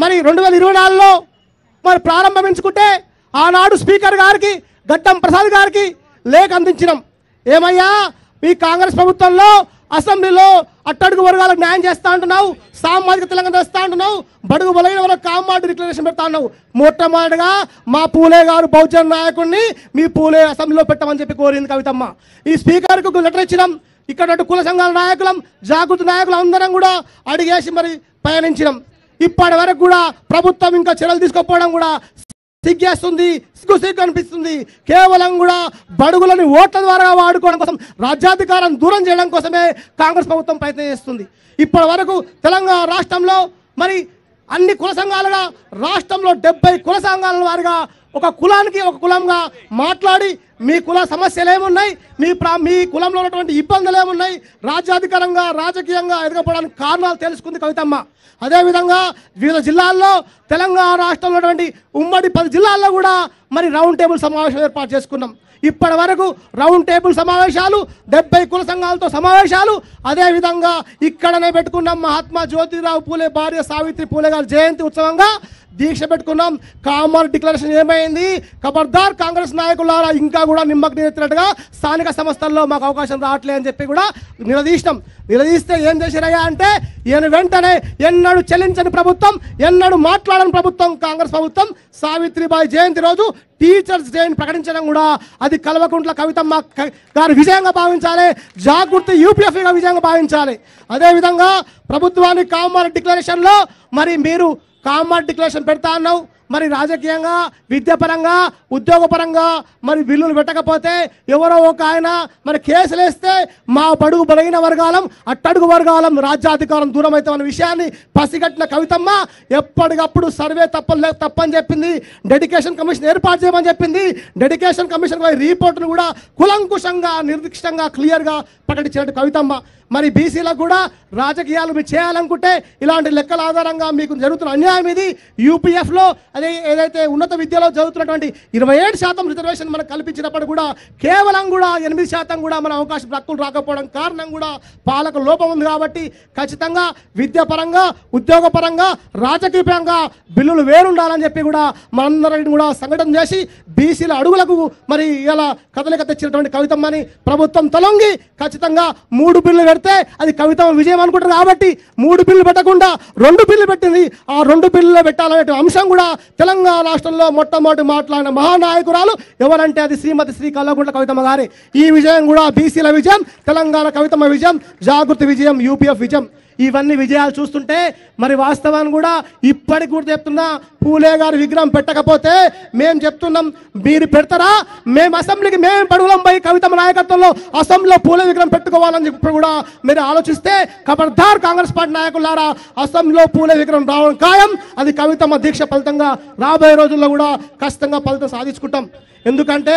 మరి 2024లో మరి ప్రారంభించుకుంటే ఆనాడు స్పీకర్ గారికి గడ్డం ప్రసాద్ గారికి లేఖ అందించినాం. ఏమయ్యా మీ కాంగ్రెస్ ప్రభుత్వంలో అసెంబ్లీలో అట్టడుగు వర్గాలకు న్యాయం చేస్తా అంటున్నావు, సామాజిక తెలంగాణ తెస్తా అంటున్నావు, బడుగు బలైన వాళ్ళకి కామాడు డిక్లరేషన్ పెడతా అన్నావు. మొట్టమొదటిగా మా పూలే గారు బహుజన నాయకుడిని మీ పూలే అసెంబ్లీలో పెట్టమని చెప్పి కోరింది కవితమ్మ. ఈ స్పీకర్కు లెటర్ ఇచ్చినాం. ఇక్కడ కుల సంఘాల నాయకులం, జాగృతి నాయకులు అందరం కూడా అడిగేసి మరి పయనించినాం. ఇప్పటి వరకు కూడా ప్రభుత్వం ఇంకా చర్యలు తీసుకోకపోవడం కూడా సిగ్గేస్తుంది, సిగ్గు అనిపిస్తుంది. కేవలం కూడా బడుగులని ఓట్ల ద్వారా వాడుకోవడం కోసం, రాజ్యాధికారం దూరం చేయడం కోసమే కాంగ్రెస్ ప్రభుత్వం ప్రయత్నం చేస్తుంది. ఇప్పటి వరకు తెలంగాణ రాష్ట్రంలో మరి అన్ని కుల సంఘాలుగా రాష్ట్రంలో 70 కుల సంఘాల వారిగా ఒక కులానికి ఒక కులంగా మాట్లాడి మీ కుల సమస్యలు ఏమున్నాయి, మీ కులంలో ఉన్నటువంటి ఇబ్బందులు ఏమున్నాయి, రాజ్యాధికారంగా రాజకీయంగా ఎదగపోవడానికి కారణాలు తెలుసుకుంది కవితమ్మ. అదేవిధంగా వివిధ జిల్లాల్లో తెలంగాణ రాష్ట్రంలో ఉన్నటువంటి ఉమ్మడి 10 జిల్లాల్లో కూడా మరి రౌండ్ టేబుల్ సమావేశం ఏర్పాటు చేసుకున్నాం. ఇప్పటి వరకు రౌండ్ టేబుల్ సమావేశాలు, 70 కుల సంఘాలతో సమావేశాలు, అదేవిధంగా ఇక్కడనే పెట్టుకున్నాం మహాత్మా జ్యోతిరావు పూలే భార్య సావిత్రి పూలే గారి జయంతి ఉత్సవంగా దీక్ష పెట్టుకున్నాం. కామన్ డిక్లరేషన్ ఏమైంది? ఖబర్దార్ కాంగ్రెస్ నాయకులారా, ఇంకా కూడా నిమ్మకు నీరెత్తినట్టుగా స్థానిక సంస్థల్లో మాకు అవకాశం రావట్లే అని చెప్పి కూడా నిలదీసినాం. నిలదీస్తే ఏం చేశారయ్యా అంటే ఈయన వెంటనే ఎన్నడూ చెల్లించని ప్రభుత్వం, ఎన్నడూ మాట్లాడని ప్రభుత్వం కాంగ్రెస్ ప్రభుత్వం సావిత్రిబాయి జయంతి రోజు టీచర్స్ డేని ప్రకటించడం కూడా అది కల్వకుంట్ల కవితమ్మ గారి విజయంగా భావించాలి, జాగృతి యూపీఎఫ్గా విజయంగా భావించాలి. అదేవిధంగా ప్రభుత్వానికి కామన్ డిక్లరేషన్లో మరి మీరు కామన్ డిక్లరేషన్ పెడతా అన్నావు. మరి రాజకీయంగా, విద్యాపరంగా, ఉద్యోగపరంగా మరి బిల్లులు పెట్టకపోతే ఎవరో ఒక ఆయన మరి కేసులు వేస్తే మా బడుగు బలహీన వర్గాలం, అట్టడుగు వర్గాలం రాజ్యాధికారం దూరం అవుతాం అనే విషయాన్ని పసిగట్టిన కవితమ్మ ఎప్పటికప్పుడు సర్వే తప్పని చెప్పింది. డెడికేషన్ కమిషన్ ఏర్పాటు చేయమని చెప్పింది. డెడికేషన్ కమిషన్ రిపోర్టును కూడా కులంకుశంగా, నిర్దిష్టంగా, క్లియర్గా ప్రకటించినట్టు కవితమ్మ. మరి బీసీలకు కూడా రాజకీయాలు మీరు చేయాలనుకుంటే ఇలాంటి లెక్కల ఆధారంగా మీకు జరుగుతున్న అన్యాయం ఇది. యూపీఎఫ్లో అదే ఏదైతే ఉన్నత విద్యలో జరుగుతున్నటువంటి 27% రిజర్వేషన్ మనకు కల్పించినప్పుడు కూడా కేవలం కూడా 8% కూడా మన అవకాశం హక్కులు రాకపోవడం కారణం కూడా పాలక లోపం ఉంది. కాబట్టి ఖచ్చితంగా విద్యాపరంగా, ఉద్యోగపరంగా, రాజకీయ పరంగా బిల్లులు వేరుండాలని చెప్పి కూడా మనందరిని కూడా సంఘటన చేసి బీసీల అడుగులకు మరి ఇలా కదలిక తెచ్చినటువంటి కవితమ్మని ప్రభుత్వం తొలగి ఖచ్చితంగా 3 బిల్లు పెడితే అది కవితమ్మ విజయం అనుకుంటారు. కాబట్టి 3 బిల్లు పెట్టకుండా 2 బిల్లు పెట్టింది. ఆ 2 బిల్లులో పెట్టాలనే అంశం కూడా తెలంగాణ రాష్ట్రంలో మొట్టమొదటి మాట్లాడిన మహానాయకురాలు ఎవరంటే అది శ్రీమతి శ్రీ కల్వకుంట్ల కవితమ్మ గారి. ఈ విజయం కూడా బీసీల విజయం, తెలంగాణ కవితమ్మ విజయం, జాగృతి విజయం, యూపీఎఫ్ విజయం. ఇవన్నీ విజయాలు చూస్తుంటే మరి వాస్తవాన్ని కూడా ఇప్పటికి కూడా చెప్తున్నా, పూలే గారి విగ్రహం పెట్టకపోతే మేము చెప్తున్నాం మీరు పెడతారా, మేము అసెంబ్లీకి మేము పడుగులం పోయి కవితమ్మ నాయకత్వంలో అసెంబ్లీలో పూలే విగ్రహం పెట్టుకోవాలని చెప్పి కూడా మీరు ఆలోచిస్తే ఖబర్దార్ కాంగ్రెస్ పార్టీ నాయకులారా, అసెంబ్లీలో పూలే విగ్రహం రావడం ఖాయం. అది కవితమ్మ దీక్ష ఫలితంగా రాబోయే రోజుల్లో కూడా ఖచ్చితంగా ఫలితం సాధించుకుంటాం. ఎందుకంటే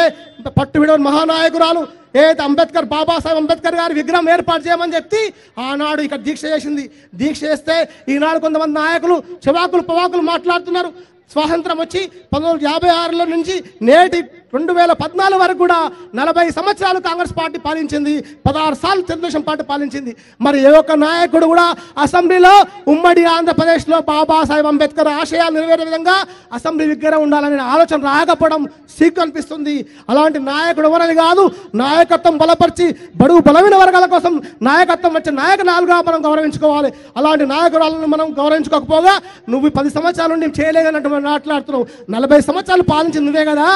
పట్టు విడవని మహానాయకురాలు ఏదైతే అంబేద్కర్, బాబాసాహెబ్ అంబేద్కర్ గారి విగ్రహం ఏర్పాటు చేయమని చెప్పి ఆనాడు ఇక్కడ దీక్ష చేసింది. దీక్ష చేస్తే ఈనాడు కొంతమంది నాయకులు చెవాకులు పవాకులు మాట్లాడుతున్నారు. స్వాతంత్రం వచ్చి 1956లో నుంచి నేటి 2014 వరకు కూడా 40 సంవత్సరాలు కాంగ్రెస్ పార్టీ పాలించింది, 16 సార్లు తెలుగుదేశం పార్టీ పాలించింది. మరి ఏ ఒక్క నాయకుడు కూడా అసెంబ్లీలో ఉమ్మడి ఆంధ్రప్రదేశ్లో బాబాసాహెబ్ అంబేద్కర్ ఆశయాలు నెరవేరే విధంగా అసెంబ్లీ విగ్రహం ఉండాలనే ఆలోచన రాకపోవడం సిగ్గు అనిపిస్తుంది. అలాంటి నాయకుడు ఎవరని కాదు, నాయకత్వం బలపరిచి బడుగు బలమైన వర్గాల కోసం నాయకత్వం వచ్చే నాయకురాలుగా మనం గౌరవించుకోవాలి. అలాంటి నాయకురాలను మనం గౌరవించుకోకపోగా నువ్వు 10 సంవత్సరాల నుండి చేయలేదన్నట్టు మాట్లాడుతున్నావు. 40 సంవత్సరాలు పాలించింది నువ్వే కదా,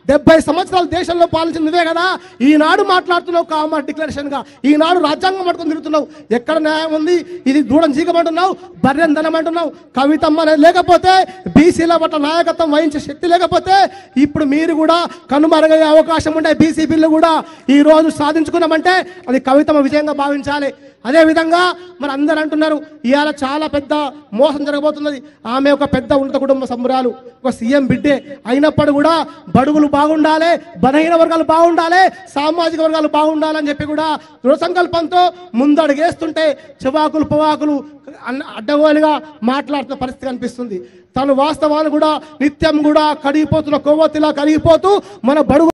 70 సంవత్సరాలు దేశంలో పాలించింది నువ్వే కదా. ఈనాడు మాట్లాడుతున్నావు కామన్ డిక్లరేషన్గా, ఈనాడు రాజ్యాంగం పట్టుకుని తిరుగుతున్నావు. ఎక్కడ న్యాయం ఉంది? ఇది దూడం జీగమంటున్నావు, బర్రెం ధనమంటున్నావు. కవితమ్మ అనేది లేకపోతే, బీసీల పట్ల నాయకత్వం వహించే శక్తి లేకపోతే ఇప్పుడు మీరు కూడా కనుమరుగయ్యే అవకాశం ఉండే బీసీ బిల్లు కూడా ఈరోజు సాధించుకున్నామంటే అది కవితమ్మ విజయంగా భావించాలి. అదేవిధంగా మరి అందరూ అంటున్నారు ఇవాళ చాలా పెద్ద మోసం జరగబోతున్నది. ఆమె ఒక పెద్ద ఉన్నత కుటుంబ సంబరాలు, ఒక సీఎం బిడ్డే అయినప్పుడు కూడా బడుగులు బాగుండాలి, బలహీన వర్గాలు బాగుండాలి, సామాజిక వర్గాలు బాగుండాలని చెప్పి కూడా దృఢ సంకల్పంతో ముందడుగేస్తుంటే చెవాకులు పవాకులు అడ్డగోలుగా మాట్లాడుతున్న పరిస్థితి కనిపిస్తుంది. తను వాస్తవాన్ని కూడా నిత్యం కూడా కరిగిపోతున్న కొవ్వొత్తిలా కరిగిపోతూ మన బడుగు